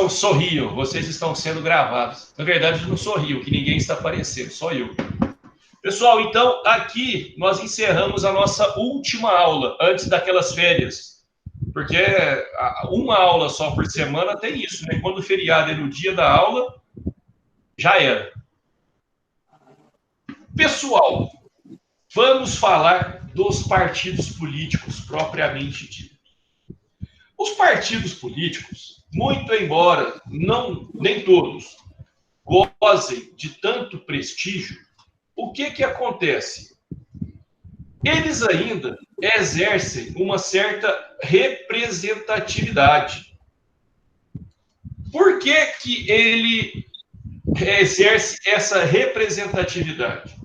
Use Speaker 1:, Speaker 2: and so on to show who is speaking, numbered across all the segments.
Speaker 1: Sorriam, vocês estão sendo gravados. Na verdade, eu não sorrio, que ninguém está aparecendo, só eu. Pessoal, então, aqui nós encerramos a nossa última aula, antes daquelas férias. Porque uma aula só por semana tem isso, né? Quando o feriado é no dia da aula, já era. Pessoal, vamos falar dos partidos políticos propriamente ditos. Os partidos políticos, muito embora nem todos gozem de tanto prestígio, o que acontece? Eles ainda exercem uma certa representatividade. Por que ele exerce essa representatividade?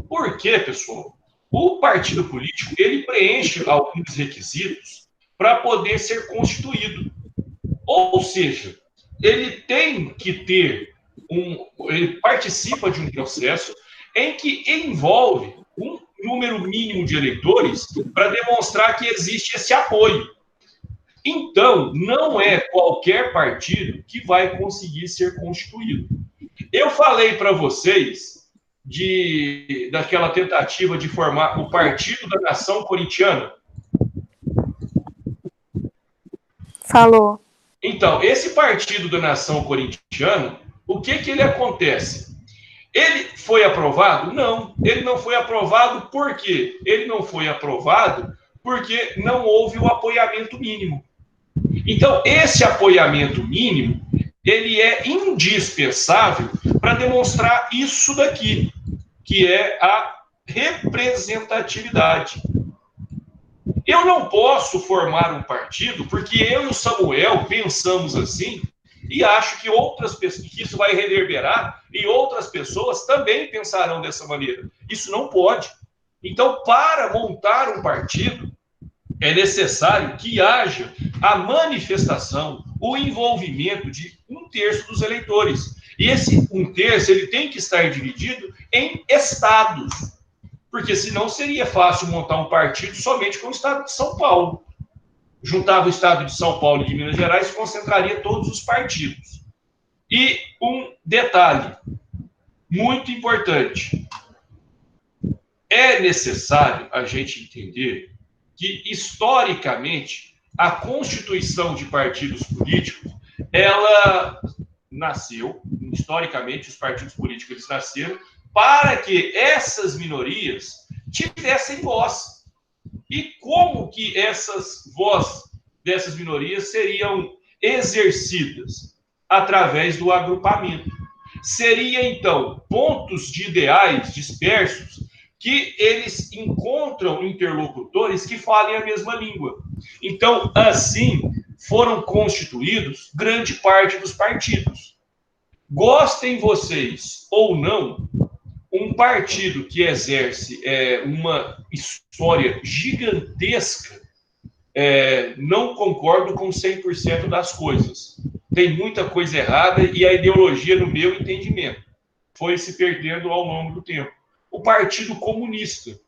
Speaker 1: Porque, pessoal, o partido político ele preenche alguns requisitos para poder ser constituído. Ou seja, ele tem que ter ele participa de um processo em que envolve um número mínimo de eleitores para demonstrar que existe esse apoio. Então, não é qualquer partido que vai conseguir ser constituído. Eu falei para vocês daquela tentativa de formar o Partido da Nação Corintiana.
Speaker 2: Falou.
Speaker 1: Então, esse Partido da Nação Corintiana, o que ele acontece? Ele foi aprovado? Não, ele não foi aprovado por quê? Ele não foi aprovado porque não houve o apoiamento mínimo. Então, esse apoiamento mínimo, ele é indispensável para demonstrar isso daqui, que é a representatividade. Eu não posso formar um partido porque eu e o Samuel pensamos assim e acho que outras pessoas, que isso vai reverberar e outras pessoas também pensarão dessa maneira. Isso não pode. Então, para montar um partido, é necessário que haja a manifestação, o envolvimento de 1/3 dos eleitores. E esse 1/3 ele tem que estar dividido em estados, porque senão seria fácil montar um partido somente com o estado de São Paulo. Juntava o estado de São Paulo e de Minas Gerais e concentraria todos os partidos. E um detalhe muito importante. É necessário a gente entender que, historicamente, a constituição de partidos políticos, ela nasceu, historicamente, os partidos políticos eles nasceram para que essas minorias tivessem voz. E como que essas vozes dessas minorias seriam exercidas? Através do agrupamento. Seria, então, pontos de ideais dispersos que eles encontram interlocutores que falem a mesma língua. Então, assim, foram constituídos grande parte dos partidos. Gostem vocês ou não, um partido que exerce uma história gigantesca, não concordo com 100% das coisas. Tem muita coisa errada e a ideologia, no meu entendimento, foi se perdendo ao longo do tempo. O Partido Comunista.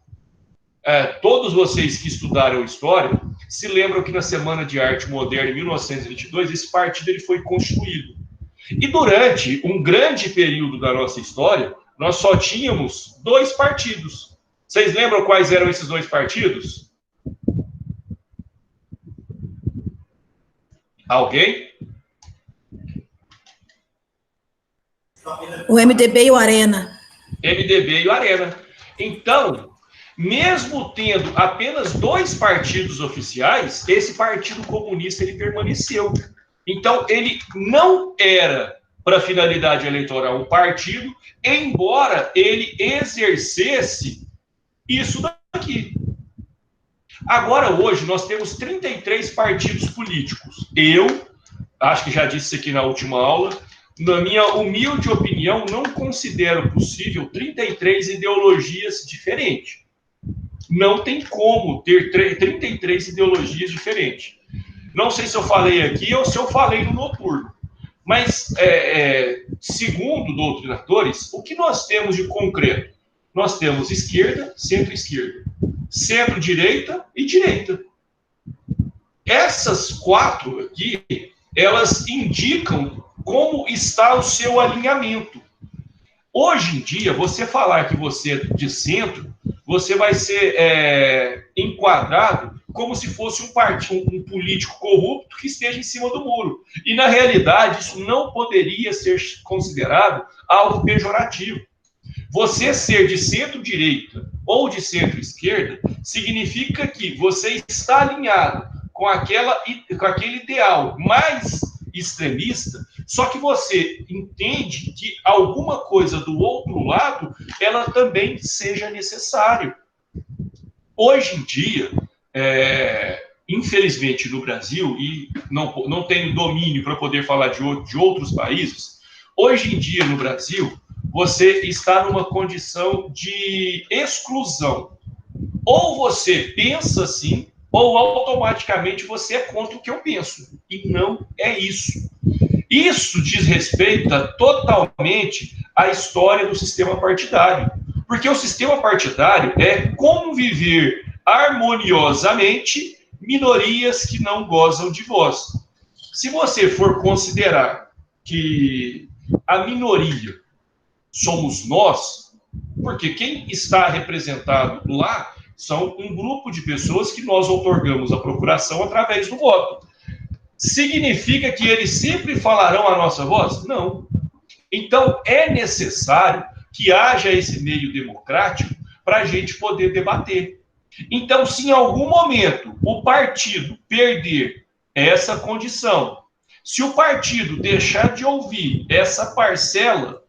Speaker 1: Todos vocês que estudaram história se lembram que na Semana de Arte Moderna, em 1922, esse partido ele foi constituído. E durante um grande período da nossa história, nós só tínhamos 2 partidos. Vocês lembram quais eram esses 2 partidos? Alguém?
Speaker 3: O MDB e o Arena.
Speaker 1: MDB e o Arena. Então, mesmo tendo apenas 2 partidos oficiais, esse Partido Comunista ele permaneceu. Então, ele não era, para finalidade eleitoral, um partido, embora ele exercesse isso daqui. Agora, hoje, nós temos 33 partidos políticos. Eu, acho que já disse isso aqui na última aula, na minha humilde opinião, não considero possível 33 ideologias diferentes. Não tem como ter 33 ideologias diferentes. Não sei se eu falei aqui ou se eu falei no noturno. Mas, segundo doutrinadores, o que nós temos de concreto? Nós temos esquerda, centro-esquerda, centro-direita e direita. Essas 4 aqui, elas indicam como está o seu alinhamento. Hoje em dia, você falar que você é de centro, você vai ser enquadrado como se fosse um político corrupto que esteja em cima do muro. E, na realidade, isso não poderia ser considerado algo pejorativo. Você ser de centro-direita ou de centro-esquerda significa que você está alinhado com aquele ideal mais extremista, só que você entende que alguma coisa do outro lado, ela também seja necessária. Hoje em dia, infelizmente no Brasil, e não tenho domínio para poder falar de outros países, hoje em dia no Brasil, você está numa condição de exclusão. Ou você pensa assim, ou automaticamente você é contra o que eu penso. E não é isso. Isso desrespeita totalmente a história do sistema partidário. Porque o sistema partidário é conviver harmoniosamente minorias que não gozam de voz. Se você for considerar que a minoria somos nós, porque quem está representado lá são um grupo de pessoas que nós outorgamos a procuração através do voto. Significa que eles sempre falarão a nossa voz? Não. Então, é necessário que haja esse meio democrático para a gente poder debater. Então, se em algum momento o partido perder essa condição, se o partido deixar de ouvir essa parcela,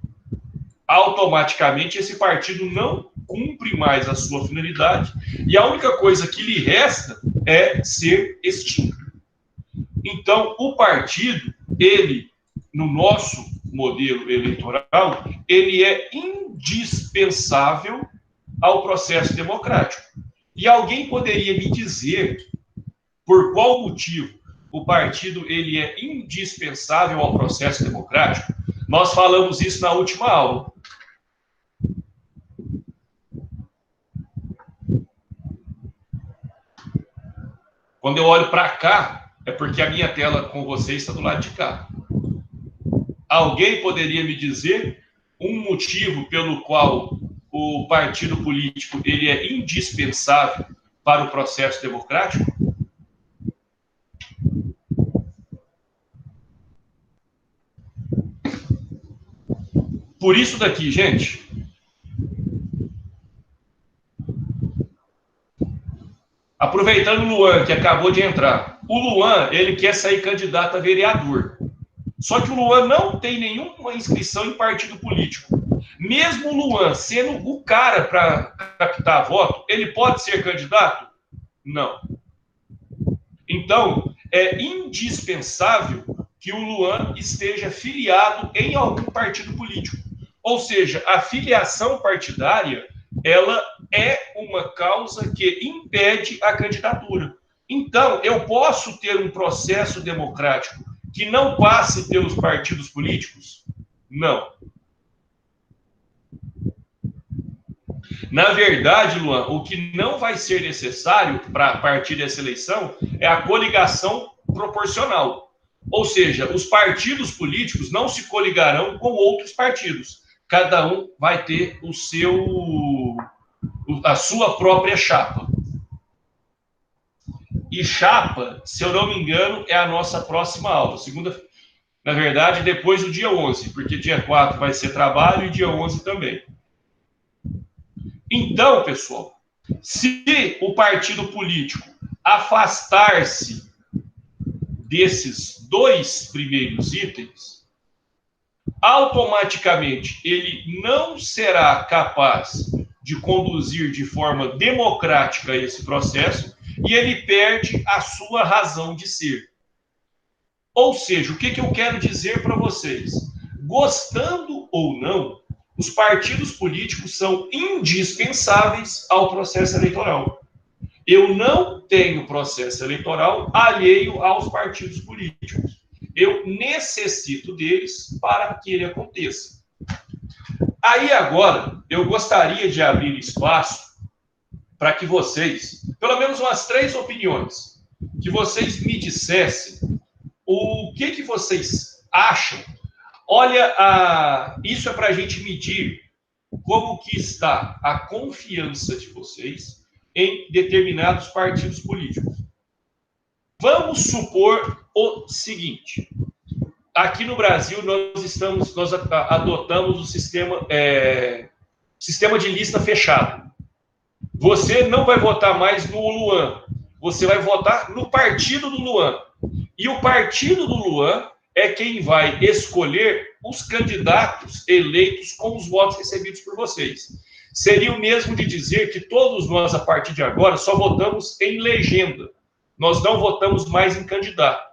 Speaker 1: automaticamente esse partido não cumpre mais a sua finalidade e a única coisa que lhe resta é ser extinto. Então, o partido, ele, no nosso modelo eleitoral, ele é indispensável ao processo democrático. E alguém poderia me dizer por qual motivo o partido ele é indispensável ao processo democrático? Nós falamos isso na última aula. Quando eu olho para cá, é porque a minha tela com vocês está do lado de cá. Alguém poderia me dizer um motivo pelo qual o partido político ele é indispensável para o processo democrático? Por isso daqui, gente. Aproveitando o Luan, que acabou de entrar. O Luan, ele quer sair candidato a vereador. Só que o Luan não tem nenhuma inscrição em partido político. Mesmo o Luan sendo o cara para captar voto, ele pode ser candidato? Não. Então, é indispensável que o Luan esteja filiado em algum partido político. Ou seja, a filiação partidária, ela é uma causa que impede a candidatura. Então, eu posso ter um processo democrático que não passe pelos partidos políticos? Não. Na verdade, Luan, o que não vai ser necessário para partir dessa eleição é a coligação proporcional. Ou seja, os partidos políticos não se coligarão com outros partidos. Cada um vai ter a sua própria chapa. E chapa, se eu não me engano, é a nossa próxima aula. Na verdade, depois do dia 11, porque dia 4 vai ser trabalho e dia 11 também. Então, pessoal, se o partido político afastar-se desses dois primeiros itens, automaticamente ele não será capaz de conduzir de forma democrática esse processo e ele perde a sua razão de ser. Ou seja, o que eu quero dizer para vocês? Gostando ou não, os partidos políticos são indispensáveis ao processo eleitoral. Eu não tenho processo eleitoral alheio aos partidos políticos. Eu necessito deles para que ele aconteça. Aí agora, eu gostaria de abrir espaço para que vocês, pelo menos umas 3 opiniões, que vocês me dissessem o que vocês acham? Olha, isso é para a gente medir como que está a confiança de vocês em determinados partidos políticos. Vamos supor o seguinte: aqui no Brasil nós adotamos o sistema de lista fechada. Você não vai votar mais no Luan, você vai votar no partido do Luan. E o partido do Luan é quem vai escolher os candidatos eleitos com os votos recebidos por vocês. Seria o mesmo de dizer que todos nós, a partir de agora, só votamos em legenda. Nós não votamos mais em candidato.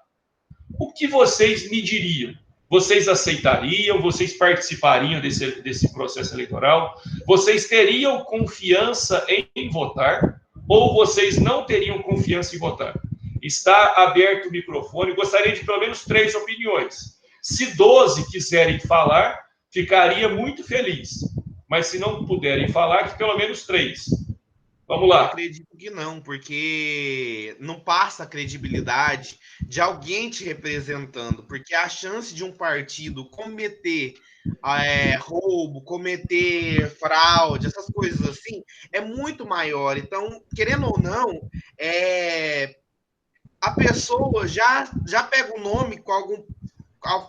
Speaker 1: O que vocês me diriam? Vocês aceitariam? Vocês participariam desse processo eleitoral? Vocês teriam confiança em votar? Ou vocês não teriam confiança em votar? Está aberto o microfone. Gostaria de pelo menos 3 opiniões. Se 12 quiserem falar, ficaria muito feliz. Mas se não puderem falar, que pelo menos 3. Vamos lá.
Speaker 4: Eu acredito que não, porque não passa a credibilidade de alguém te representando, porque a chance de um partido cometer roubo, cometer fraude, essas coisas assim, é muito maior. Então, querendo ou não, a pessoa já pega o nome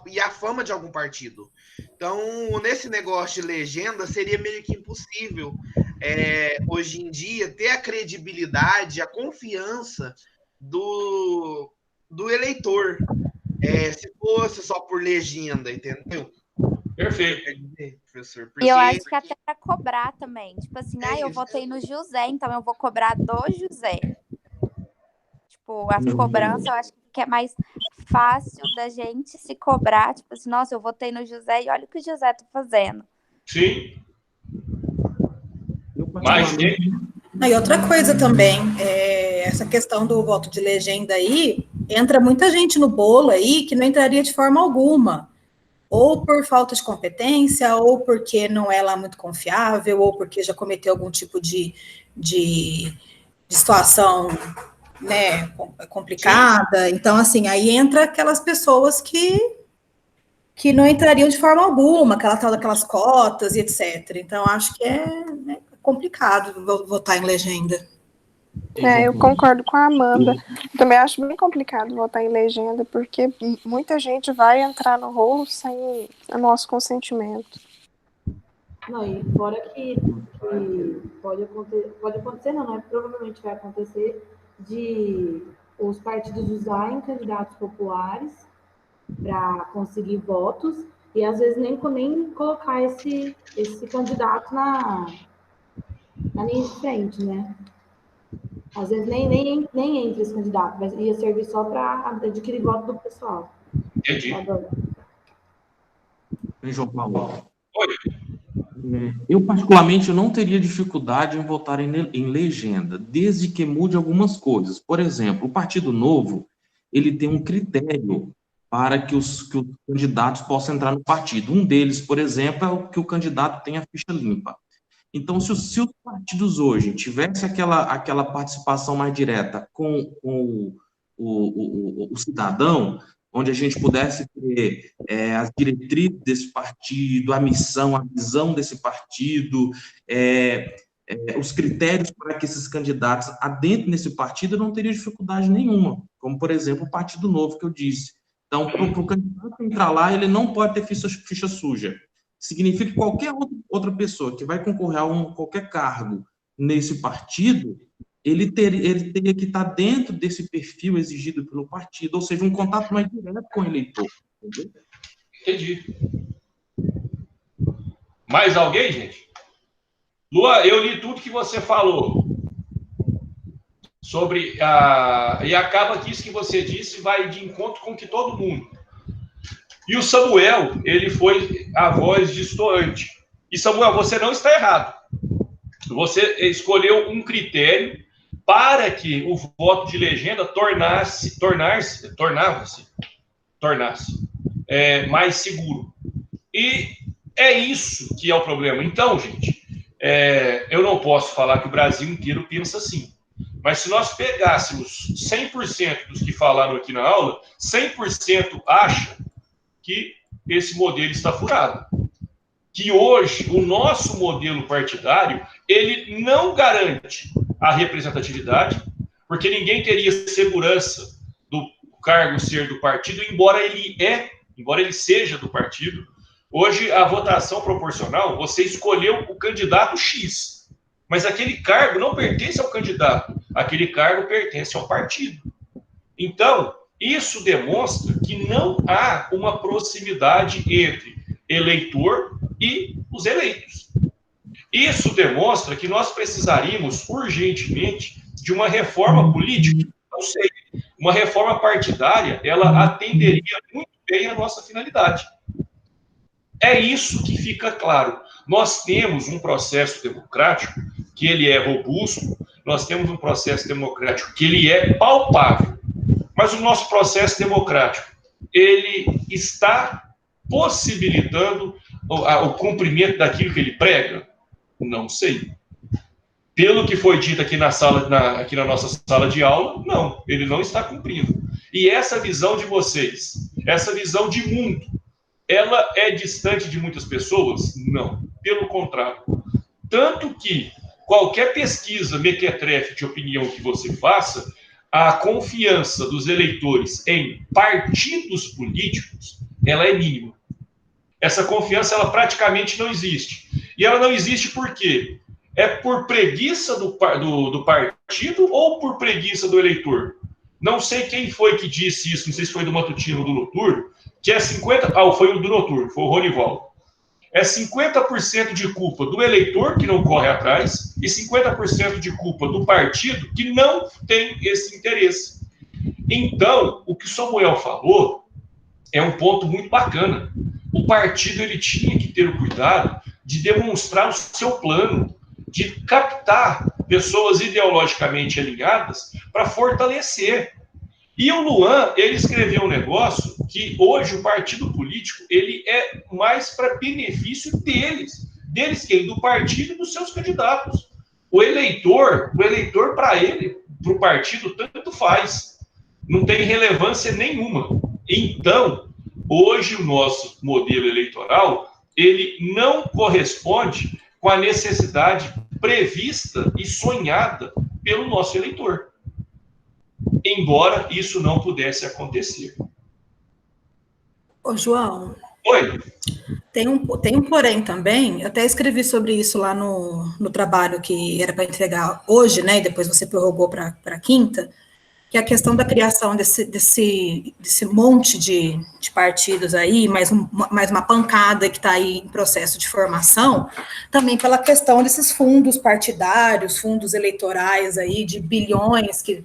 Speaker 4: e a fama de algum partido. Então, nesse negócio de legenda, seria meio que impossível, hoje em dia, ter a credibilidade, a confiança do eleitor, se fosse só por legenda, entendeu?
Speaker 1: Perfeito.
Speaker 2: Professor, e eu acho que até para cobrar também. Tipo assim, eu votei no José, então eu vou cobrar do José. Tipo, a cobrança eu acho que é mais fácil da gente se cobrar, tipo assim, nossa, eu votei no José e olha o que o José tá fazendo.
Speaker 1: Sim. Mas
Speaker 3: e outra coisa também, essa questão do voto de legenda aí, entra muita gente no bolo aí que não entraria de forma alguma, ou por falta de competência, ou porque não é lá muito confiável, ou porque já cometeu algum tipo de situação, né, complicada. Então, assim, aí entra aquelas pessoas que não entrariam de forma alguma, aquela tal daquelas cotas e etc. Então, acho que é complicado votar em legenda.
Speaker 2: Eu concordo com a Amanda. Também acho bem complicado votar em legenda, porque muita gente vai entrar no rolo sem o nosso consentimento.
Speaker 5: Não, e fora que pode acontecer, não, né? Provavelmente vai acontecer de os partidos usarem candidatos populares para conseguir votos e às vezes nem colocar esse candidato na linha de frente, né? Às vezes nem entra esse candidato, mas ia servir só para adquirir voto do pessoal.
Speaker 1: Entendi.
Speaker 6: João Paulo.
Speaker 1: Oi.
Speaker 6: Eu, particularmente, não teria dificuldade em votar em legenda, desde que mude algumas coisas. Por exemplo, o Partido Novo, ele tem um critério para que os candidatos possam entrar no partido. Um deles, por exemplo, é o que o candidato tenha ficha limpa. Então, se os partidos hoje tivessem aquela participação mais direta com o cidadão, onde a gente pudesse ter as diretrizes desse partido, a missão, a visão desse partido, os critérios para que esses candidatos adentrem nesse partido, eu não teria dificuldade nenhuma, como, por exemplo, o Partido Novo, que eu disse. Então, para o candidato entrar lá, ele não pode ter ficha suja. Significa que qualquer outra pessoa que vai concorrer a qualquer cargo nesse partido, ele teria que estar dentro desse perfil exigido pelo partido, ou seja, um contato mais direto com o eleitor. Entendeu?
Speaker 1: Entendi. Mais alguém, gente? Lua, eu li tudo que você falou sobre e acaba que isso que você disse vai de encontro com que todo mundo. E o Samuel, ele foi a voz distoante. E Samuel, você não está errado. Você escolheu um critério para que o voto de legenda tornasse mais seguro. E é isso que é o problema. Então, gente, eu não posso falar que o Brasil inteiro pensa assim. Mas se nós pegássemos 100% dos que falaram aqui na aula, 100% acha que esse modelo está furado. Que hoje o nosso modelo partidário, ele não garante a representatividade, porque ninguém teria segurança do cargo ser do partido, embora ele seja do partido. Hoje, a votação proporcional, você escolheu o candidato X, mas aquele cargo não pertence ao candidato, aquele cargo pertence ao partido. Então, isso demonstra que não há uma proximidade entre eleitor e os eleitos. Isso demonstra que nós precisaríamos urgentemente de uma reforma política. Não sei, uma reforma partidária, ela atenderia muito bem a nossa finalidade. É isso que fica claro. Nós temos um processo democrático que ele é robusto, nós temos um processo democrático que ele é palpável, mas o nosso processo democrático, ele está possibilitando o cumprimento daquilo que ele prega? Não sei. Pelo que foi dito aqui aqui na nossa sala de aula, não, ele não está cumprindo. E essa visão de vocês, essa visão de mundo, ela é distante de muitas pessoas? Não, pelo contrário. Tanto que qualquer pesquisa mequetrefe de opinião que você faça, a confiança dos eleitores em partidos políticos, ela é mínima. Essa confiança, ela praticamente não existe. E ela não existe por quê? É por preguiça do partido ou por preguiça do eleitor? Não sei quem foi que disse isso, não sei se foi do matutino ou do noturno, que é 50%... foi o do noturno, foi o Ronivaldo. É 50% de culpa do eleitor, que não corre atrás, e 50% de culpa do partido, que não tem esse interesse. Então, o que o Samuel falou é um ponto muito bacana. O partido, ele tinha que ter o cuidado de demonstrar o seu plano, de captar pessoas ideologicamente alinhadas para fortalecer. E o Luan, ele escreveu um negócio que hoje o partido político, ele é mais para benefício deles quem? Do partido e dos seus candidatos. O eleitor para ele, para o partido, tanto faz. Não tem relevância nenhuma. Então, hoje o nosso modelo eleitoral, ele não corresponde com a necessidade prevista e sonhada pelo nosso eleitor. Embora isso não pudesse acontecer.
Speaker 3: Ô, João.
Speaker 1: Oi.
Speaker 3: Tem um porém também, eu até escrevi sobre isso lá no trabalho que era para entregar hoje, né, e depois você prorrogou para quinta, que é a questão da criação desse monte de partidos aí, mais uma pancada que está aí em processo de formação, também pela questão desses fundos partidários, fundos eleitorais aí de bilhões que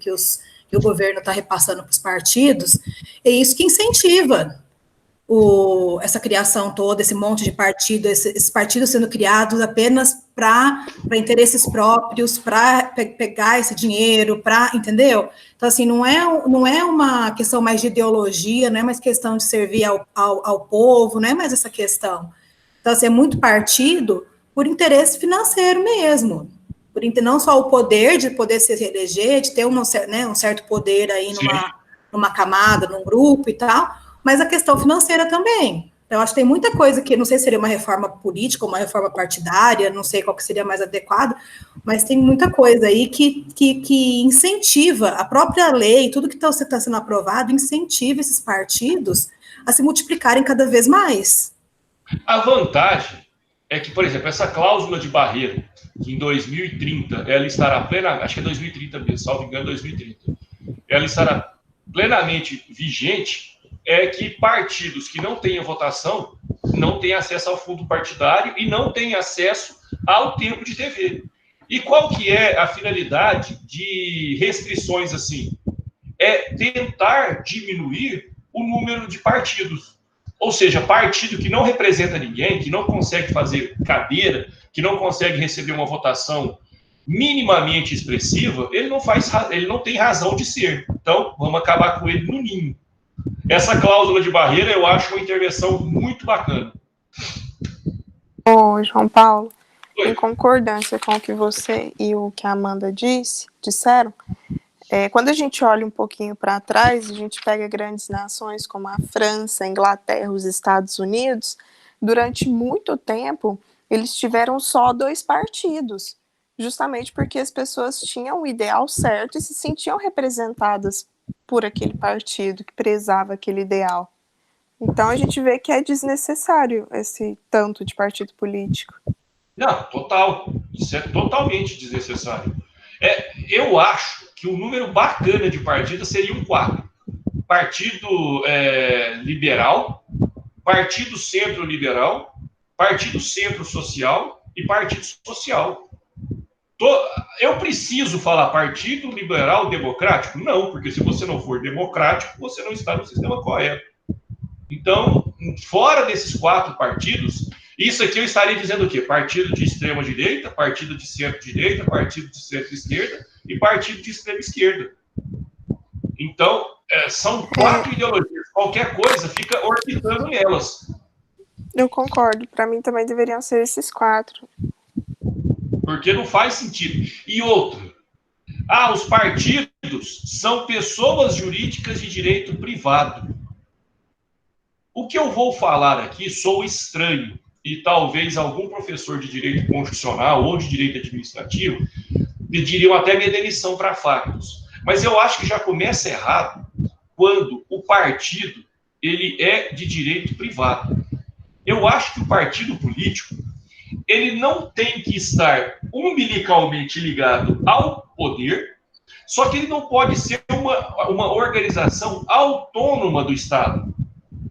Speaker 3: o governo está repassando para os partidos, é isso que incentiva essa criação toda, esse monte de partido, esses partidos sendo criados apenas para interesses próprios, para pegar esse dinheiro, entendeu? Então, assim, não é uma questão mais de ideologia, não é mais questão de servir ao povo, não é mais essa questão. Então, assim, é muito partido por interesse financeiro mesmo, não só o poder de poder se reeleger, de ter um certo poder aí numa camada, num grupo e tal, mas a questão financeira também. Então, eu acho que tem muita coisa que, não sei se seria uma reforma política ou uma reforma partidária, não sei qual que seria mais adequado, mas tem muita coisa aí que incentiva, a própria lei, tudo que está sendo aprovado, incentiva esses partidos a se multiplicarem cada vez mais.
Speaker 1: A vantagem é que, por exemplo, essa cláusula de barreira, que em 2030, ela estará plenamente, acho que é 2030 mesmo, salvo engano, 2030, ela estará plenamente vigente, é que partidos que não tenham votação não têm acesso ao fundo partidário e não têm acesso ao tempo de TV. E qual que é a finalidade de restrições assim? É tentar diminuir o número de partidos. Ou seja, partido que não representa ninguém, que não consegue fazer cadeira, que não consegue receber uma votação minimamente expressiva, ele não tem razão de ser. Então, vamos acabar com ele no ninho. Essa cláusula de barreira, eu acho uma intervenção muito bacana.
Speaker 7: Ô, João Paulo, em concordância com o que você e o que a Amanda disseram, quando a gente olha um pouquinho para trás, a gente pega grandes nações como a França, a Inglaterra, os Estados Unidos, durante muito tempo, eles tiveram só 2 partidos, justamente porque as pessoas tinham o ideal certo e se sentiam representadas por aquele partido que prezava aquele ideal. Então a gente vê que é desnecessário esse tanto de partido político.
Speaker 1: Não, total. Isso é totalmente desnecessário. Eu acho que o número bacana de partidos seriam 4. Partido liberal, Partido Centro-Liberal, Partido Centro-Social e Partido Social. Eu preciso falar Partido Liberal Democrático? Não, porque se você não for democrático, você não está no sistema correto. Então, fora desses 4 partidos, isso aqui eu estaria dizendo o quê? Partido de extrema-direita, partido de centro-direita, partido de centro-esquerda e partido de extrema-esquerda. Então, são 4 ideologias. Qualquer coisa fica orbitando nelas.
Speaker 7: Eu concordo. Para mim também deveriam ser esses 4.
Speaker 1: Porque não faz sentido. E outro. Os partidos são pessoas jurídicas de direito privado. O que eu vou falar aqui sou estranho, e talvez algum professor de direito constitucional ou de direito administrativo pediriam até minha demissão para factos. Mas eu acho que já começa errado quando o partido ele é de direito privado. Eu acho que o partido político ele não tem que estar umbilicalmente ligado ao poder, só que ele não pode ser uma organização autônoma do Estado.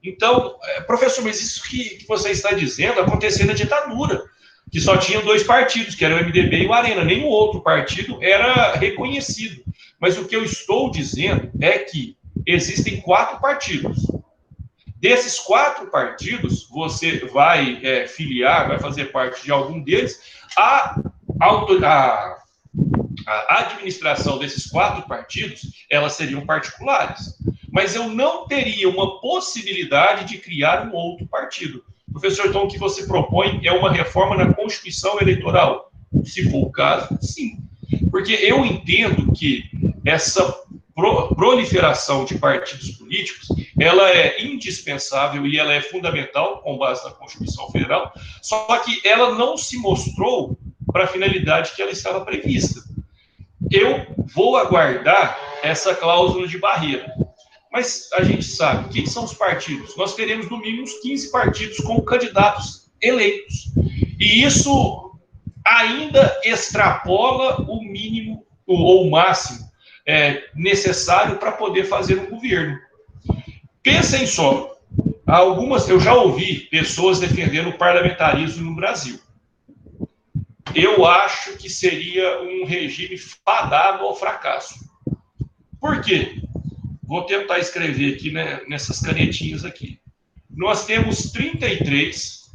Speaker 1: Então, professor, mas isso que você está dizendo aconteceu na ditadura, que só tinha 2 partidos, que era o MDB e o Arena, nenhum outro partido era reconhecido. Mas o que eu estou dizendo é que existem 4 partidos. Desses 4 partidos, você vai filiar, vai fazer parte de algum deles, a administração desses 4 partidos, elas seriam particulares. Mas eu não teria uma possibilidade de criar um outro partido. Professor, então o que você propõe é uma reforma na Constituição Eleitoral? Se for o caso, sim. Porque eu entendo que essa proliferação de partidos políticos, ela é indispensável e ela é fundamental com base na Constituição Federal, só que ela não se mostrou para a finalidade que ela estava prevista. Eu vou aguardar essa cláusula de barreira. Mas a gente sabe, quem são os partidos? Nós teremos no mínimo uns 15 partidos com candidatos eleitos. E isso ainda extrapola o mínimo ou o máximo necessário para poder fazer um governo. Pensem só, eu já ouvi pessoas defendendo o parlamentarismo no Brasil. Eu acho que seria um regime fadado ao fracasso. Por quê? Vou tentar escrever aqui, né, nessas canetinhas aqui. Nós temos 33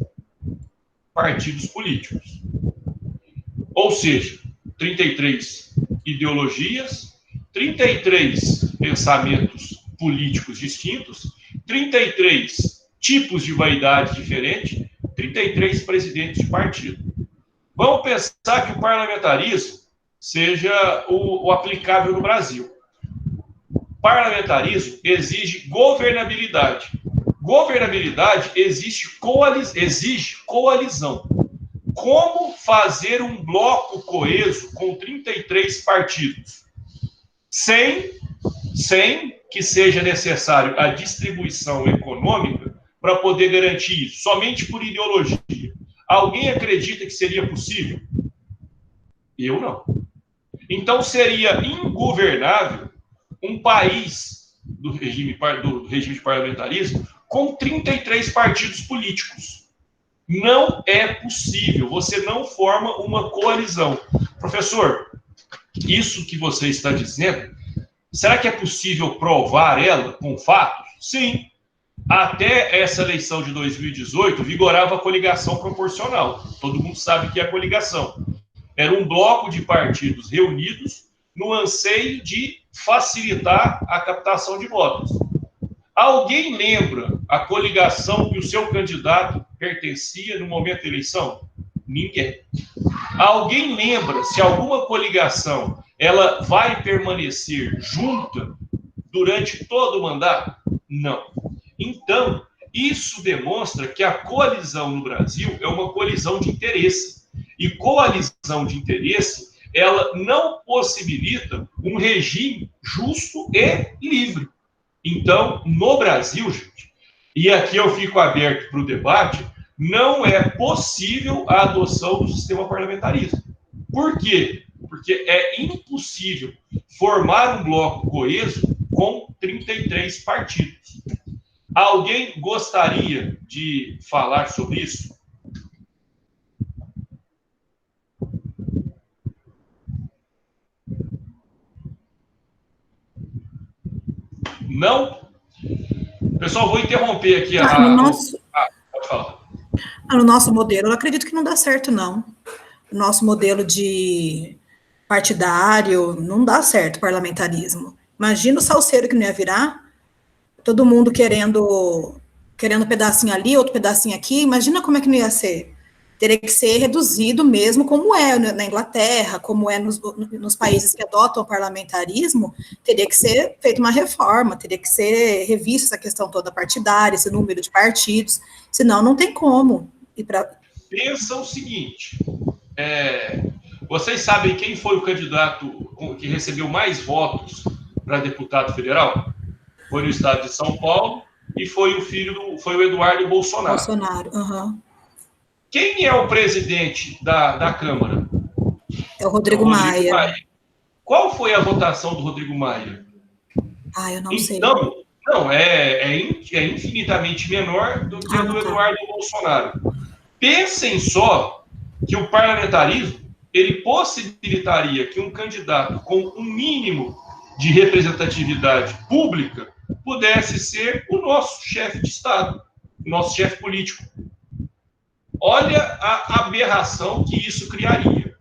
Speaker 1: partidos políticos. Ou seja, 33 ideologias, 33 pensamentos políticos distintos, 33 tipos de vaidade diferentes, 33 presidentes de partido. Vamos pensar que o parlamentarismo seja o aplicável no Brasil. Parlamentarismo exige governabilidade. Governabilidade exige coalizão. Como fazer um bloco coeso com 33 partidos? Sem que seja necessário a distribuição econômica para poder garantir isso, somente por ideologia. Alguém acredita que seria possível? Eu não. Então seria ingovernável um país do regime de parlamentarismo com 33 partidos políticos. Não é possível, você não forma uma coalizão. Professor, isso que você está dizendo, será que é possível provar ela com fatos? Sim. Até essa eleição de 2018, vigorava a coligação proporcional. Todo mundo sabe o que é a coligação. Era um bloco de partidos reunidos no anseio de facilitar a captação de votos. Alguém lembra a coligação que o seu candidato pertencia no momento da eleição? Ninguém. Alguém lembra se alguma coligação ela vai permanecer junta durante todo o mandato? Não. Então, isso demonstra que a coalizão no Brasil é uma coalizão de interesse. E coalizão de interesse, ela não possibilita um regime justo e livre. Então, no Brasil, gente, e aqui eu fico aberto para o debate, não é possível a adoção do sistema parlamentarista. Por quê? Porque é impossível formar um bloco coeso com 33 partidos. Alguém gostaria de falar sobre isso? Não? Pessoal, vou interromper aqui pode falar.
Speaker 3: No nosso modelo, eu acredito que não dá certo, não. O nosso modelo de partidário não dá certo, parlamentarismo. Imagina o salseiro que não ia virar, todo mundo querendo um pedacinho ali, outro pedacinho aqui, imagina como é que não ia ser. Teria que ser reduzido mesmo, como é na Inglaterra, como é nos países que adotam o parlamentarismo, teria que ser feita uma reforma, teria que ser revista essa questão toda partidária, esse número de partidos, senão não tem como.
Speaker 1: Pensa o seguinte, vocês sabem quem foi o candidato que recebeu mais votos para deputado federal? Foi no estado de São Paulo e foi o Eduardo Bolsonaro.
Speaker 3: Uhum.
Speaker 1: Quem é o presidente da Câmara?
Speaker 3: É o Rodrigo Maia.
Speaker 1: Qual foi a votação do Rodrigo Maia?
Speaker 3: Eu não sei.
Speaker 1: Então, não, é infinitamente menor do que a do Eduardo Bolsonaro. Pensem só que o parlamentarismo, ele possibilitaria que um candidato com um mínimo de representatividade pública pudesse ser o nosso chefe de Estado, o nosso chefe político. Olha a aberração que isso criaria.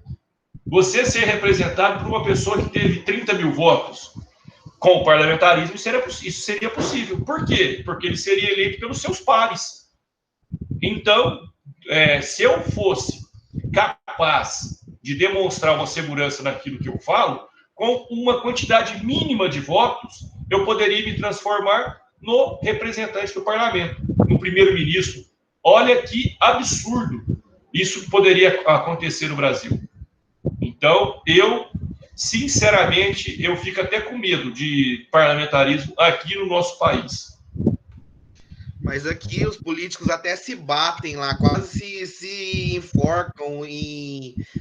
Speaker 1: Você ser representado por uma pessoa que teve 30 mil votos. Com o parlamentarismo, isso seria possível. Por quê? Porque ele seria eleito pelos seus pares. Então, se eu fosse capaz de demonstrar uma segurança naquilo que eu falo, com uma quantidade mínima de votos, eu poderia me transformar no representante do parlamento, no primeiro-ministro. Olha que absurdo isso poderia acontecer no Brasil. Então, sinceramente, eu fico até com medo de parlamentarismo aqui no nosso país.
Speaker 4: Mas aqui os políticos até se batem lá, quase se enforcam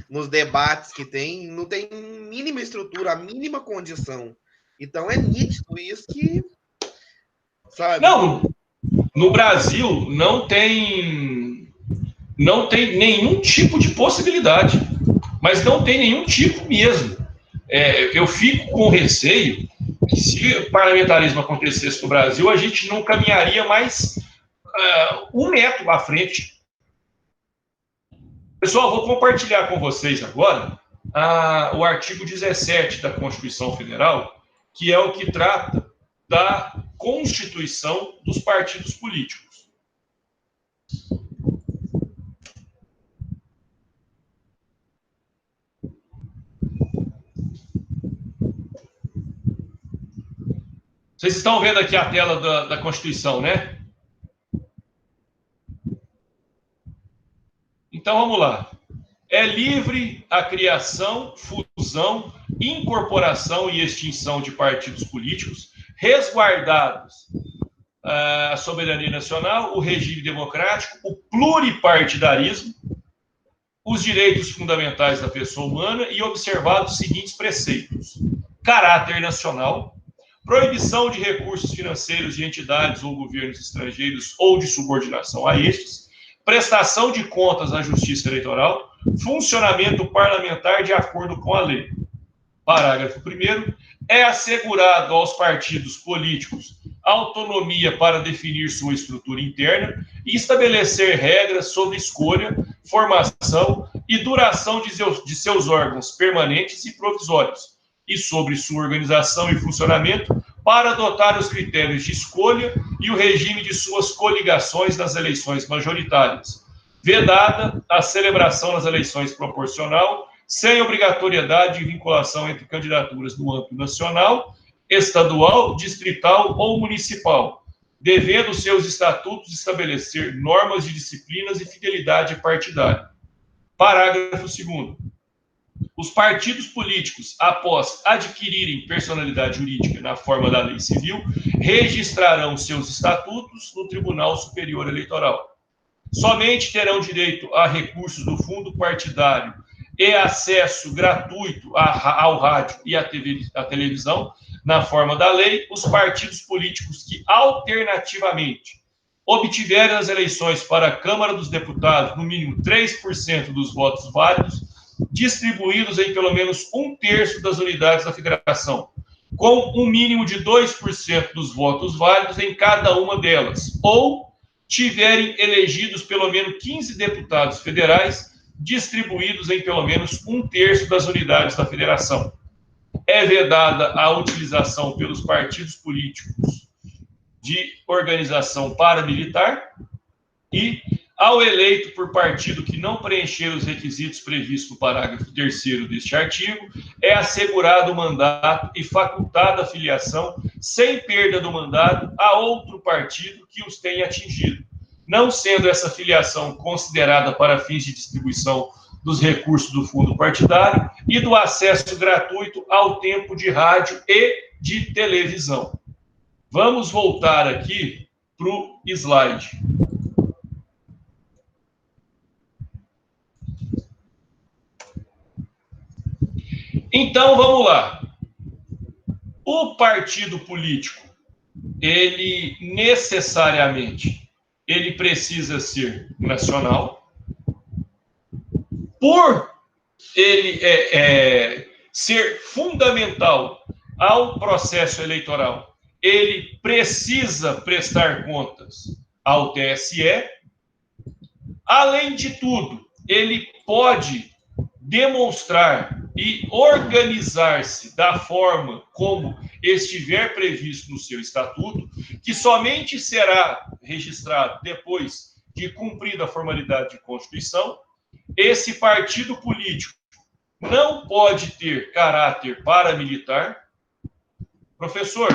Speaker 4: nos debates que tem, não tem mínima estrutura, a mínima condição. Então é nítido isso que, sabe?
Speaker 1: Não, no Brasil não tem nenhum tipo de possibilidade, mas não tem nenhum tipo mesmo. Eu fico com receio que se o parlamentarismo acontecesse no Brasil, a gente não caminharia mais 1 metro à frente. Pessoal, vou compartilhar com vocês agora o artigo 17 da Constituição Federal, que é o que trata da constituição dos partidos políticos. Vocês estão vendo aqui a tela da Constituição, né? Então, vamos lá. É livre a criação, fusão, incorporação e extinção de partidos políticos, resguardados a soberania nacional, o regime democrático, o pluripartidarismo, os direitos fundamentais da pessoa humana e observados os seguintes preceitos: caráter nacional, proibição de recursos financeiros de entidades ou governos estrangeiros ou de subordinação a estes, prestação de contas à Justiça Eleitoral, funcionamento parlamentar de acordo com a lei. Parágrafo 1º. É assegurado aos partidos políticos autonomia para definir sua estrutura interna e estabelecer regras sobre escolha, formação e duração de seus órgãos permanentes e provisórios, e sobre sua organização e funcionamento para adotar os critérios de escolha e o regime de suas coligações nas eleições majoritárias, Vedada a celebração das eleições proporcional, sem obrigatoriedade de vinculação entre candidaturas no âmbito nacional, estadual, distrital ou municipal, devendo seus estatutos estabelecer normas de disciplinas e fidelidade partidária. Parágrafo 2º. Os partidos políticos, após adquirirem personalidade jurídica na forma da lei civil, registrarão seus estatutos no Tribunal Superior Eleitoral. Somente terão direito a recursos do fundo partidário e acesso gratuito ao rádio e à televisão, na forma da lei, os partidos políticos que, alternativamente, obtiverem as eleições para a Câmara dos Deputados, no mínimo 3% dos votos válidos, distribuídos em pelo menos 1/3 das unidades da federação, com um mínimo de 2% dos votos válidos em cada uma delas, ou tiverem elegidos pelo menos 15 deputados federais, distribuídos em pelo menos 1/3 das unidades da federação. É vedada a utilização pelos partidos políticos de organização paramilitar e, ao eleito por partido que não preencher os requisitos previstos no parágrafo 3º deste artigo, é assegurado o mandato e facultada a filiação, sem perda do mandato, a outro partido que os tenha atingido, não sendo essa filiação considerada para fins de distribuição dos recursos do fundo partidário e do acesso gratuito ao tempo de rádio e de televisão. Vamos voltar aqui para o slide. Então, vamos lá. O partido político, ele necessariamente, ele precisa ser nacional. Por ele ser fundamental ao processo eleitoral, ele precisa prestar contas ao TSE. Além de tudo, ele pode demonstrar e organizar-se da forma como estiver previsto no seu estatuto, que somente será registrado depois de cumprida a formalidade de constituição. Esse partido político não pode ter caráter paramilitar. Professor,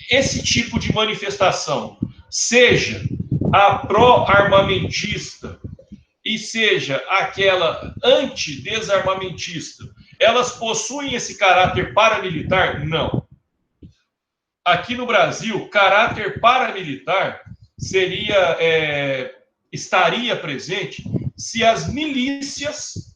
Speaker 1: esse tipo de manifestação, seja a pró-armamentista e seja aquela antidesarmamentista, elas possuem esse caráter paramilitar? Não. Aqui no Brasil, caráter paramilitar estaria presente se as milícias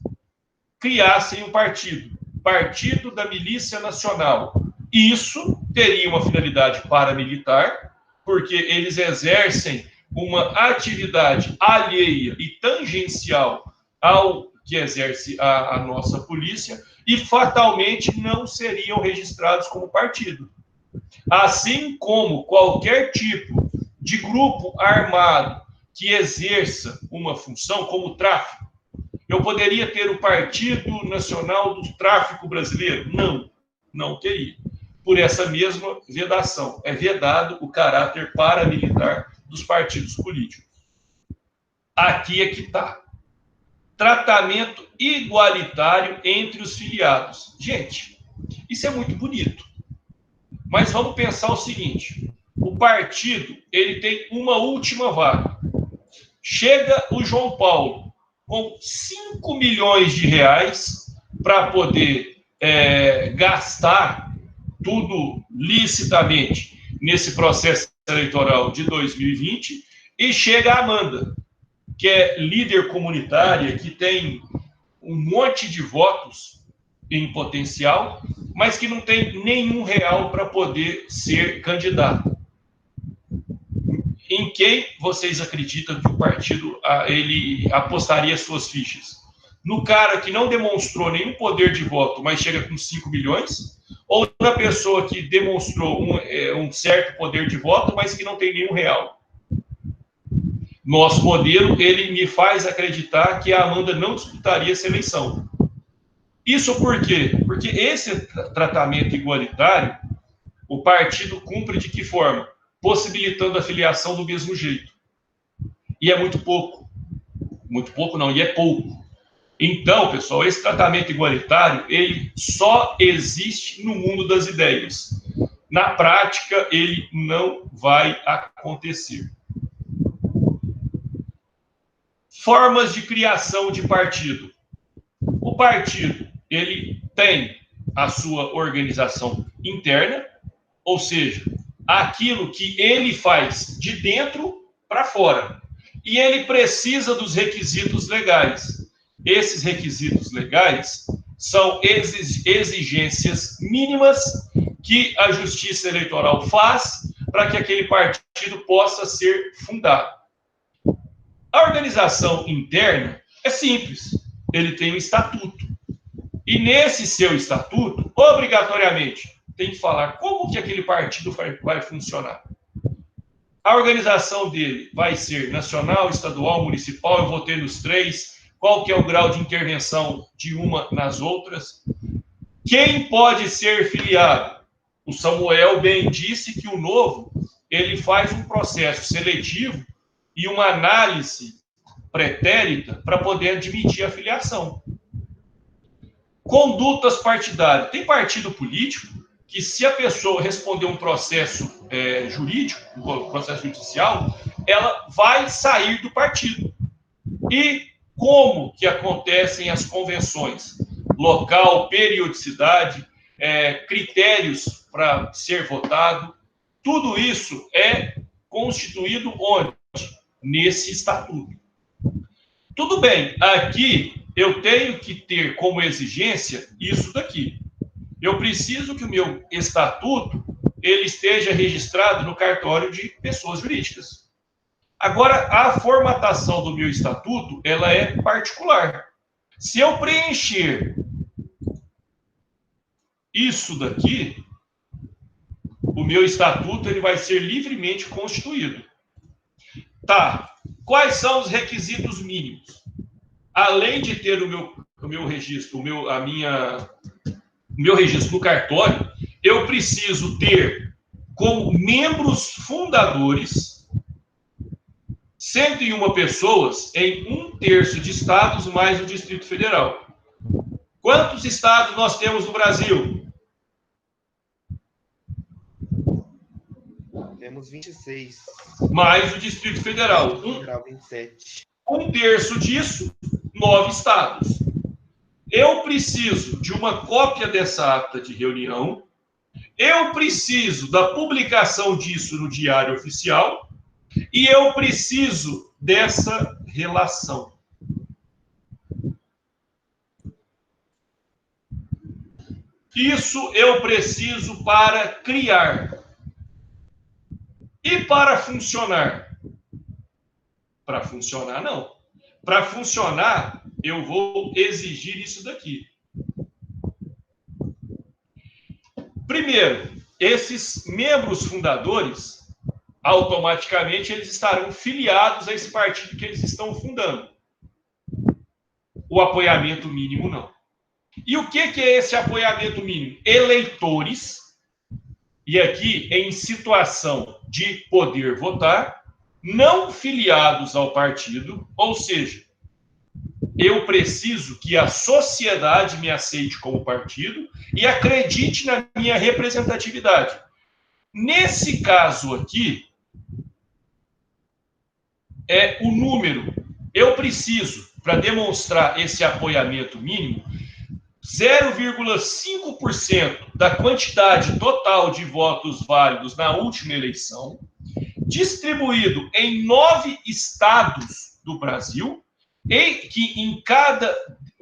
Speaker 1: criassem um Partido da Milícia Nacional. Isso teria uma finalidade paramilitar, porque eles exercem uma atividade alheia e tangencial ao que exerce a nossa polícia e fatalmente não seriam registrados como partido. Assim como qualquer tipo de grupo armado que exerça uma função como o tráfico. Eu poderia ter o Partido Nacional do Tráfico Brasileiro? Não, não teria. Por essa mesma vedação. É vedado o caráter paramilitar dos partidos políticos. Aqui é que está. Tratamento igualitário entre os filiados. Gente, isso é muito bonito. Mas vamos pensar o seguinte. O partido, ele tem uma última vaga. Chega o João Paulo com 5 milhões de reais para poder gastar tudo licitamente nesse processo eleitoral de 2020, e chega a Amanda, que é líder comunitária, que tem um monte de votos em potencial, mas que não tem nenhum real para poder ser candidata. Em quem vocês acreditam que o partido ele apostaria suas fichas? No cara que não demonstrou nenhum poder de voto, mas chega com 5 milhões? Ou na pessoa que demonstrou um certo poder de voto, mas que não tem nenhum real? Nosso modelo, ele me faz acreditar que a Amanda não disputaria essa eleição. Isso por quê? Porque esse tratamento igualitário, o partido cumpre de que forma? Possibilitando a filiação do mesmo jeito. E é muito pouco. Muito pouco não, e é pouco. Então, pessoal, esse tratamento igualitário, ele só existe no mundo das ideias. Na prática, ele não vai acontecer. Formas de criação de partido. O partido, ele tem a sua organização interna, ou seja, aquilo que ele faz de dentro para fora. E ele precisa dos requisitos legais. Esses requisitos legais são exigências mínimas que a Justiça Eleitoral faz para que aquele partido possa ser fundado. A organização interna é simples. Ele tem um estatuto. E nesse seu estatuto, obrigatoriamente, tem que falar como que aquele partido vai funcionar. A organização dele vai ser nacional, estadual, municipal, eu votei nos 3, qual que é o grau de intervenção de uma nas outras. Quem pode ser filiado? O Samuel bem disse que o Novo, ele faz um processo seletivo e uma análise pretérita para poder admitir a filiação. Condutas partidárias. Tem partido político que, se a pessoa responder um processo jurídico, um processo judicial, ela vai sair do partido. E como que acontecem as convenções? Local, periodicidade, critérios para ser votado, tudo isso é constituído onde? Nesse estatuto. Tudo bem, aqui eu tenho que ter como exigência isso daqui. Eu preciso que o meu estatuto ele esteja registrado no cartório de pessoas jurídicas. Agora, a formatação do meu estatuto, ela é particular. Se eu preencher isso daqui, o meu estatuto ele vai ser livremente constituído. Tá. Quais são os requisitos mínimos? Além de ter o meu registro, o meu registro no cartório, eu preciso ter como membros fundadores 101 pessoas em 1/3 de estados mais o Distrito Federal. Quantos estados nós temos no Brasil?
Speaker 4: Temos 26.
Speaker 1: Mais o Distrito Federal.
Speaker 4: 27.
Speaker 1: 1/3 disso, 9 estados. Eu preciso de uma cópia dessa ata de reunião. Eu preciso da publicação disso no Diário Oficial. E eu preciso dessa relação. Isso eu preciso para criar. E para funcionar? Para funcionar, não. Para funcionar, eu vou exigir isso daqui. Primeiro, esses membros fundadores, automaticamente, eles estarão filiados a esse partido que eles estão fundando. O apoiamento mínimo, não. E o que é esse apoiamento mínimo? Eleitores, e aqui em situação de poder votar, não filiados ao partido, ou seja, eu preciso que a sociedade me aceite como partido e acredite na minha representatividade. Nesse caso aqui, é o número. Eu preciso, para demonstrar esse apoiamento mínimo, 0,5% da quantidade total de votos válidos na última eleição, distribuído em 9 estados do Brasil, e que em cada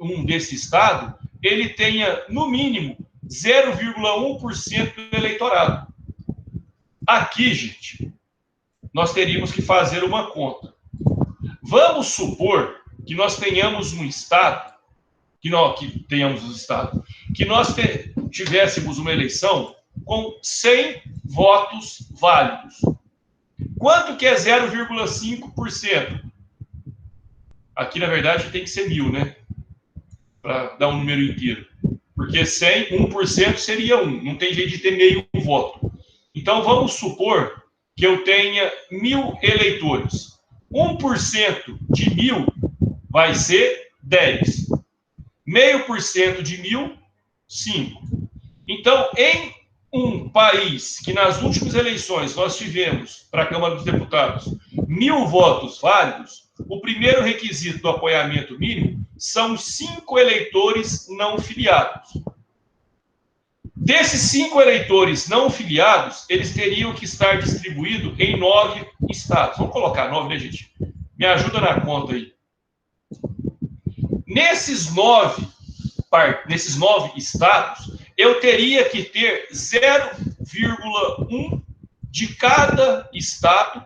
Speaker 1: um desse estado ele tenha, no mínimo, 0,1% do eleitorado. Aqui, gente, nós teríamos que fazer uma conta. Vamos supor que nós tenhamos um estado, que nós tivéssemos uma eleição com 100 votos válidos. Quanto que é 0,5%? Aqui, na verdade, tem que ser 1.000, né? Para dar um número inteiro. Porque 100, 1% seria 1. Não tem jeito de ter meio voto. Então, vamos supor que eu tenha 1.000 eleitores. 1% de 1.000 vai ser 10. 0,5% de 1.000, 5. Então, em um país que nas últimas eleições nós tivemos para a Câmara dos Deputados 1.000 votos válidos, o primeiro requisito do apoiamento mínimo são 5 eleitores não filiados. Desses 5 eleitores não filiados, eles teriam que estar distribuídos em 9 estados. Vamos colocar 9, né, gente? Me ajuda na conta aí. Nesses 9 estados, eu teria que ter 0,1 de cada estado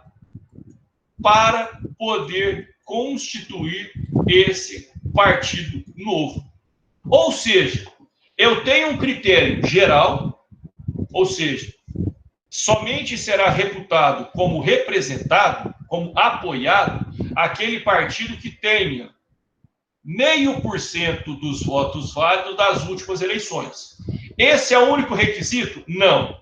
Speaker 1: para poder constituir esse partido novo. Ou seja, eu tenho um critério geral, ou seja, somente será reputado como representado, como apoiado, aquele partido que tenha 0,5% dos votos válidos das últimas eleições. Esse é o único requisito? Não.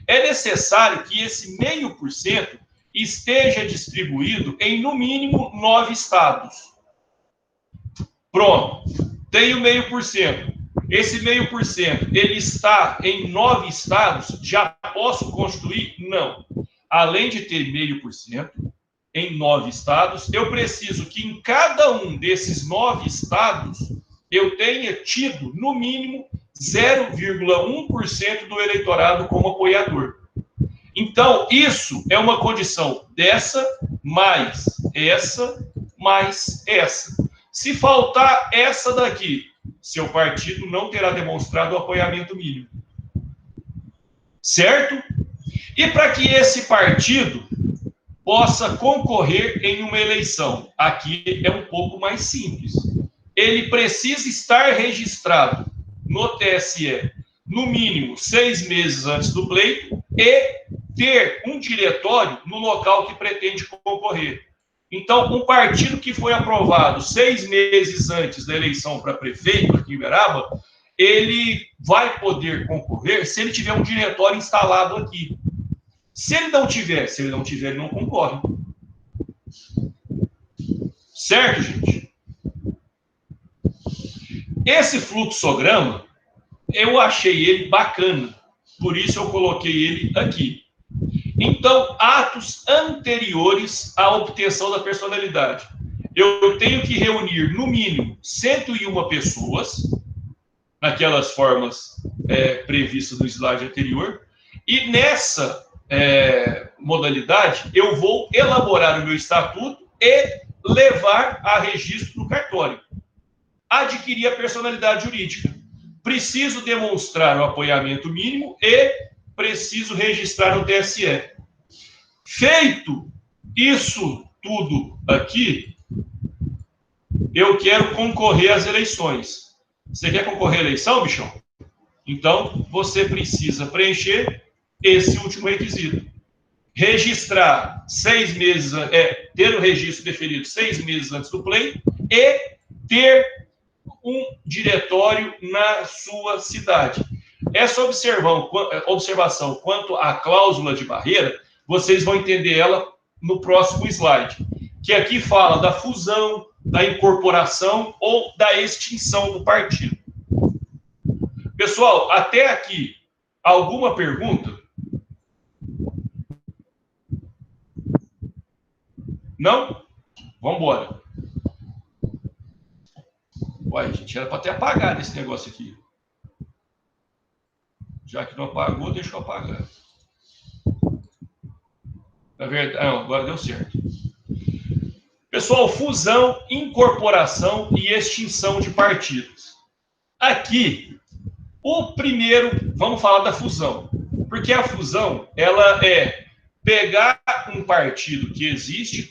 Speaker 1: É necessário que esse 0,5% esteja distribuído em, no mínimo, 9 estados. Pronto. Tenho 0,5%. Esse 0,5%, ele está em 9 estados? Já posso constituir? Não. Além de ter 0,5%, em 9 estados, eu preciso que em cada um desses 9 estados eu tenha tido, no mínimo, 0,1% do eleitorado como apoiador. Então, isso é uma condição dessa, mais essa, mais essa. Se faltar essa daqui, seu partido não terá demonstrado o apoiamento mínimo. Certo? E para que esse partido possa concorrer em uma eleição, aqui é um pouco mais simples. Ele precisa estar registrado no TSE, no mínimo 6 meses antes do pleito, e ter um diretório no local que pretende concorrer. Então, um partido que foi aprovado 6 meses antes da eleição para prefeito aqui em Uberaba, ele vai poder concorrer se ele tiver um diretório instalado aqui. Se ele não tiver, ele não concorre. Certo, gente? Esse fluxograma, eu achei ele bacana, por isso eu coloquei ele aqui. Então, atos anteriores à obtenção da personalidade. Eu tenho que reunir, no mínimo, 101 pessoas, naquelas formas previstas no slide anterior, e nessa modalidade, eu vou elaborar o meu estatuto e levar a registro no cartório. Adquirir a personalidade jurídica. Preciso demonstrar o apoiamento mínimo e preciso registrar no TSE. Feito isso tudo aqui, eu quero concorrer às eleições. Você quer concorrer à eleição, bichão? Então, você precisa preencher esse último requisito. Registrar 6 meses, ter o registro deferido 6 meses antes do pleito e ter um diretório na sua cidade. Essa observação quanto à cláusula de barreira, vocês vão entender ela no próximo slide, que aqui fala da fusão, da incorporação ou da extinção do partido. Pessoal, até aqui, alguma pergunta? Não? Vamos embora. Uai, gente, era para ter apagado esse negócio aqui. Já que não apagou, deixa eu apagar. Na verdade, não, agora deu certo. Pessoal, fusão, incorporação e extinção de partidos. Aqui, o primeiro, vamos falar da fusão. Porque a fusão, ela é pegar um partido que existe,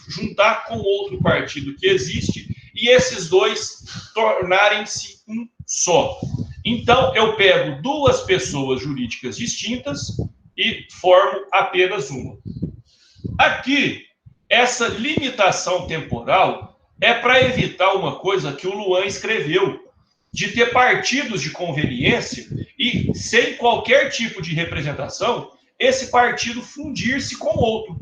Speaker 1: juntar com outro partido que existe, e esses dois tornarem-se um só. Então, eu pego 2 pessoas jurídicas distintas e formo apenas uma. Aqui, essa limitação temporal é para evitar uma coisa que o Luan escreveu, de ter partidos de conveniência e, sem qualquer tipo de representação, esse partido fundir-se com outro.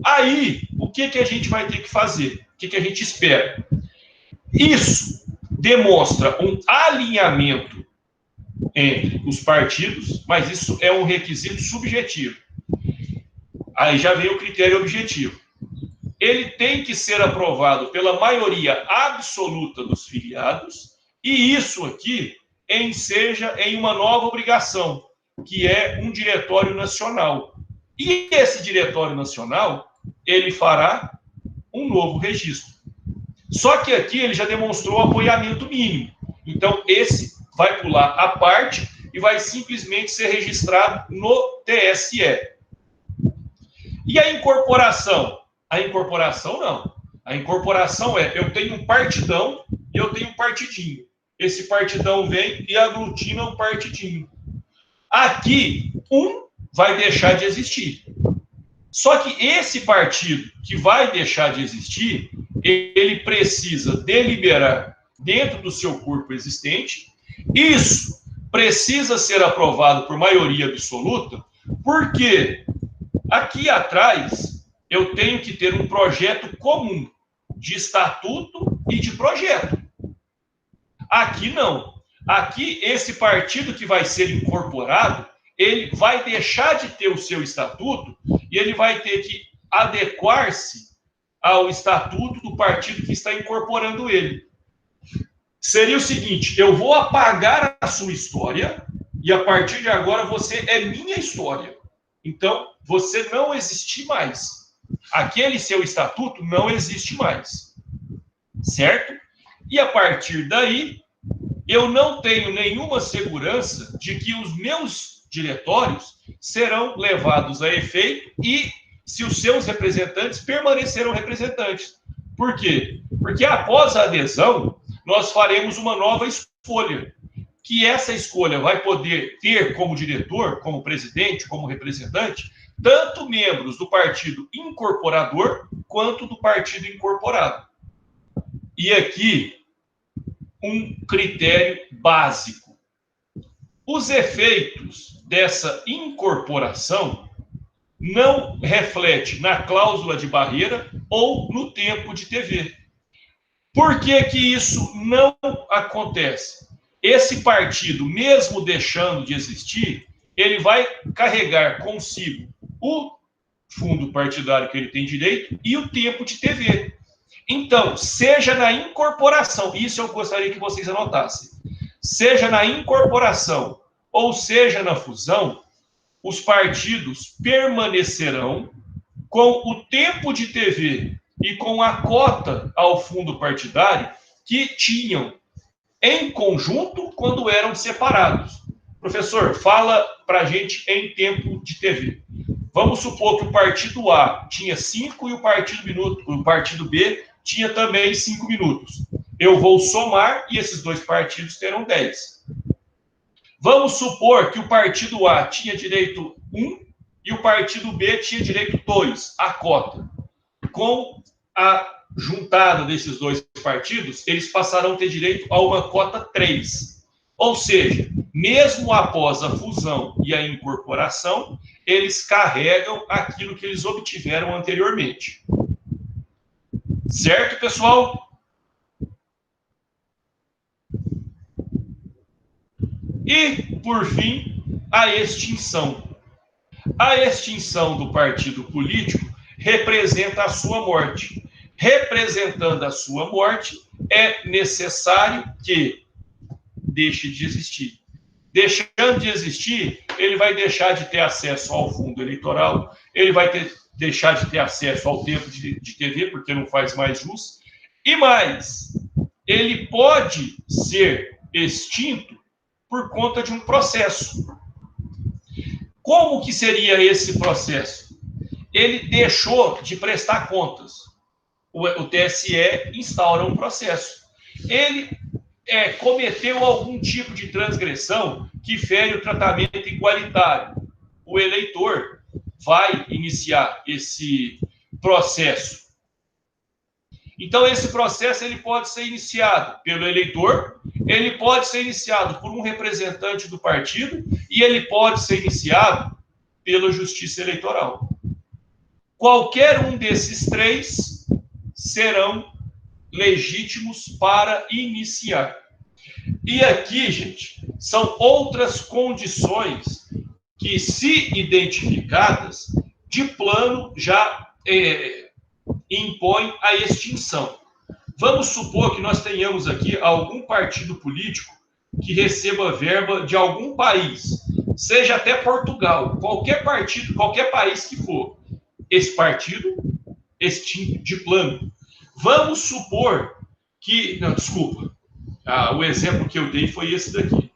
Speaker 1: Aí, o que a gente vai ter que fazer? O que a gente espera? Isso demonstra um alinhamento entre os partidos, mas isso é um requisito subjetivo. Aí já vem o critério objetivo. Ele tem que ser aprovado pela maioria absoluta dos filiados, e isso aqui enseja em uma nova obrigação, que é um diretório nacional. E esse diretório nacional, ele fará um novo registro. Só que aqui ele já demonstrou apoiamento mínimo. Então, esse vai pular a parte e vai simplesmente ser registrado no TSE. E a incorporação? A incorporação não. A incorporação é, eu tenho um partidão e eu tenho um partidinho. Esse partidão vem e aglutina um partidinho. Aqui, um vai deixar de existir. Só que esse partido que vai deixar de existir, ele precisa deliberar dentro do seu corpo existente. Isso precisa ser aprovado por maioria absoluta, porque aqui atrás eu tenho que ter um projeto comum de estatuto e de projeto. Aqui não. Aqui, esse partido que vai ser incorporado, ele vai deixar de ter o seu estatuto e ele vai ter que adequar-se ao estatuto do partido que está incorporando ele. Seria o seguinte, eu vou apagar a sua história e a partir de agora você é minha história. Então, você não existe mais. Aquele seu estatuto não existe mais. Certo? E a partir daí, eu não tenho nenhuma segurança de que os meus diretórios serão levados a efeito e se os seus representantes permanecerão representantes. Por quê? Porque após a adesão, nós faremos uma nova escolha, que essa escolha vai poder ter como diretor, como presidente, como representante, tanto membros do partido incorporador, quanto do partido incorporado. E aqui, um critério básico. Os efeitos dessa incorporação não refletem na cláusula de barreira ou no tempo de TV. Por que que isso não acontece? Esse partido, mesmo deixando de existir, ele vai carregar consigo o fundo partidário que ele tem direito e o tempo de TV. Então, seja na incorporação, isso eu gostaria que vocês anotassem, seja na incorporação ou seja na fusão, os partidos permanecerão com o tempo de TV e com a cota ao fundo partidário que tinham em conjunto quando eram separados. Professor, fala para a gente em tempo de TV. Vamos supor que o partido A tinha 5 e o partido B tinha também 5 minutos. Eu vou somar e esses dois partidos terão 10. Vamos supor que o partido A tinha direito 1 e o partido B tinha direito 2, a cota. Com a juntada desses dois partidos, eles passarão a ter direito a uma cota 3. Ou seja, mesmo após a fusão e a incorporação, eles carregam aquilo que eles obtiveram anteriormente. Certo, pessoal? E, por fim, a extinção. A extinção do partido político representa a sua morte. Representando a sua morte, é necessário que deixe de existir. Deixando de existir, ele vai deixar de ter acesso ao fundo eleitoral, ele vai deixar de ter acesso ao tempo de TV, porque não faz mais jus, e mais, ele pode ser extinto por conta de um processo. Como que seria esse processo? Ele deixou de prestar contas. O TSE instaura um processo. Ele cometeu algum tipo de transgressão que fere o tratamento igualitário. O eleitor vai iniciar esse processo. Então, esse processo ele pode ser iniciado pelo eleitor, ele pode ser iniciado por um representante do partido e ele pode ser iniciado pela Justiça Eleitoral. qualquer um desses três serão legítimos para iniciar. E aqui, gente, são outras condições que, se identificadas, de plano já impõem a extinção. Vamos supor que nós tenhamos aqui algum partido político que receba verba de algum país, seja até Portugal, qualquer partido, qualquer país que for. Esse partido extinto de plano. Vamos supor que... Não, desculpa. O exemplo que eu dei foi esse daqui.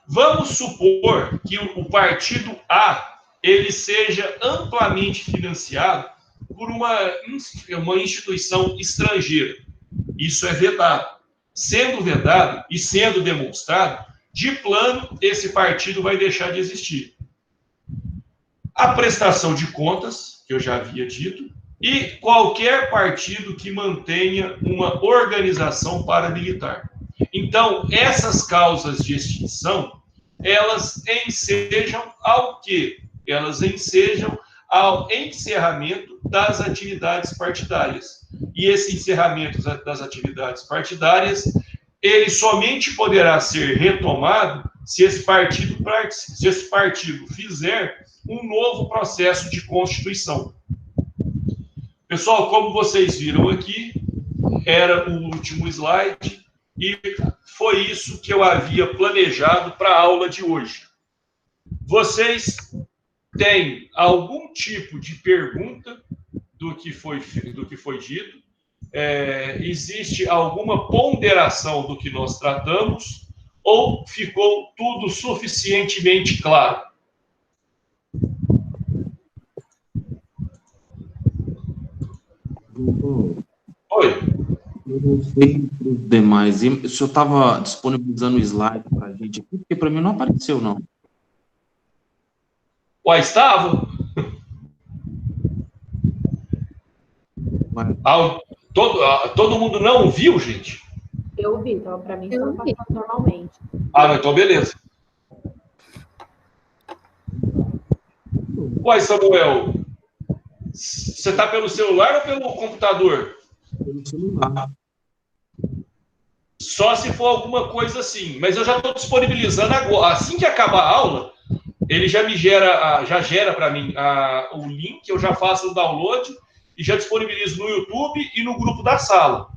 Speaker 1: Vamos supor que o partido A ele seja amplamente financiado por uma instituição estrangeira. Isso é vedado. Sendo vedado e sendo demonstrado, de plano, esse partido vai deixar de existir. A prestação de contas, que eu já havia dito, e qualquer partido que mantenha uma organização paramilitar. Então, essas causas de extinção, elas ensejam ao quê? Elas ensejam ao encerramento das atividades partidárias. E esse encerramento das atividades partidárias, ele somente poderá ser retomado se esse partido fizer um novo processo de constituição. Pessoal, como vocês viram aqui, era o último slide e foi isso que eu havia planejado para a aula de hoje. Vocês têm algum tipo de pergunta do que foi dito? Existe alguma ponderação do que nós tratamos ou ficou tudo suficientemente claro? Oi.
Speaker 6: Eu não sei para os demais. E o senhor estava disponibilizando o slide para a gente aqui, porque para mim não apareceu, não.
Speaker 1: Uai, estava? Todo mundo não viu, gente?
Speaker 5: Eu vi, então para mim estava passando normalmente.
Speaker 1: Não, então beleza. Uai, Samuel, você está pelo celular ou pelo computador?
Speaker 6: Pelo celular.
Speaker 1: Só se for alguma coisa assim. Mas eu já estou disponibilizando agora. Assim que acabar a aula, ele já gera para mim o link, eu já faço o download e já disponibilizo no YouTube e no grupo da sala.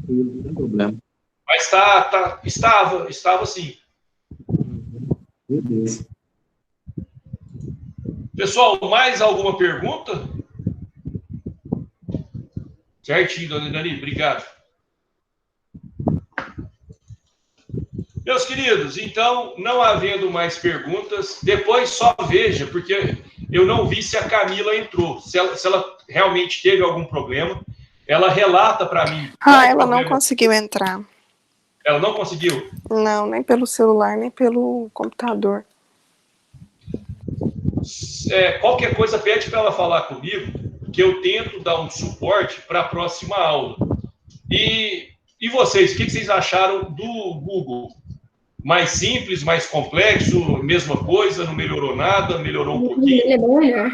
Speaker 6: Não tem problema.
Speaker 1: Mas estava sim.
Speaker 6: Beleza.
Speaker 1: Pessoal, mais alguma pergunta? Certinho, dona Dani, obrigado. Meus queridos, então, não havendo mais perguntas, depois só veja, porque eu não vi se a Camila entrou, se ela realmente teve algum problema, ela relata para mim.
Speaker 7: Ela não conseguiu entrar.
Speaker 1: Ela não conseguiu?
Speaker 7: Não, nem pelo celular, nem pelo computador.
Speaker 1: Qualquer coisa, pede para ela falar comigo, que eu tento dar um suporte para a próxima aula. E vocês, o que vocês acharam do Google? Mais simples, mais complexo, mesma coisa, não melhorou nada, melhorou um pouquinho?
Speaker 8: Ele é bem melhor.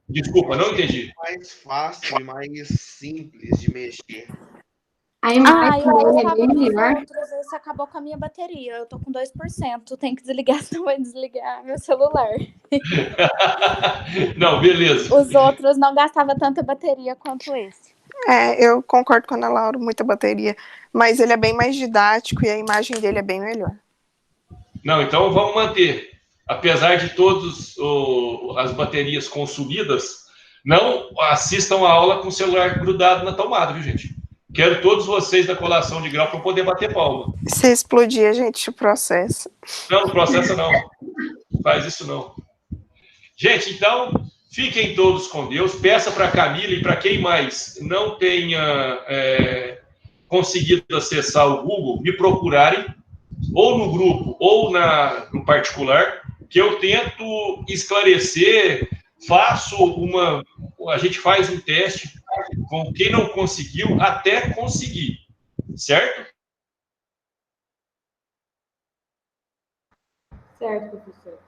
Speaker 1: Desculpa, não entendi.
Speaker 4: Mais fácil e mais simples de mexer.
Speaker 8: A imagem
Speaker 2: eu
Speaker 8: dele é
Speaker 2: estava
Speaker 8: bem
Speaker 2: nos
Speaker 8: melhor.
Speaker 2: outros, esse acabou com a minha bateria. Eu tô com 2%. Tem que desligar, senão vai desligar meu celular.
Speaker 1: Não, beleza.
Speaker 2: Os outros não gastavam tanta bateria quanto esse.
Speaker 7: Eu concordo com a Ana Laura, muita bateria. Mas ele é bem mais didático e a imagem dele é bem melhor.
Speaker 1: Não, então vamos manter. Apesar de todas as baterias consumidas, não assistam a aula com o celular grudado na tomada, viu, gente? Quero todos vocês da colação de grau para poder bater palma.
Speaker 7: Se explodir, a gente processa.
Speaker 1: Não processa não. Faz isso não. Gente, então, fiquem todos com Deus. Peça para a Camila e para quem mais não tenha conseguido acessar o Google, me procurarem, ou no grupo, ou no particular, que eu tento esclarecer, a gente faz um teste com quem não conseguiu até conseguir, certo?
Speaker 5: Certo, professor.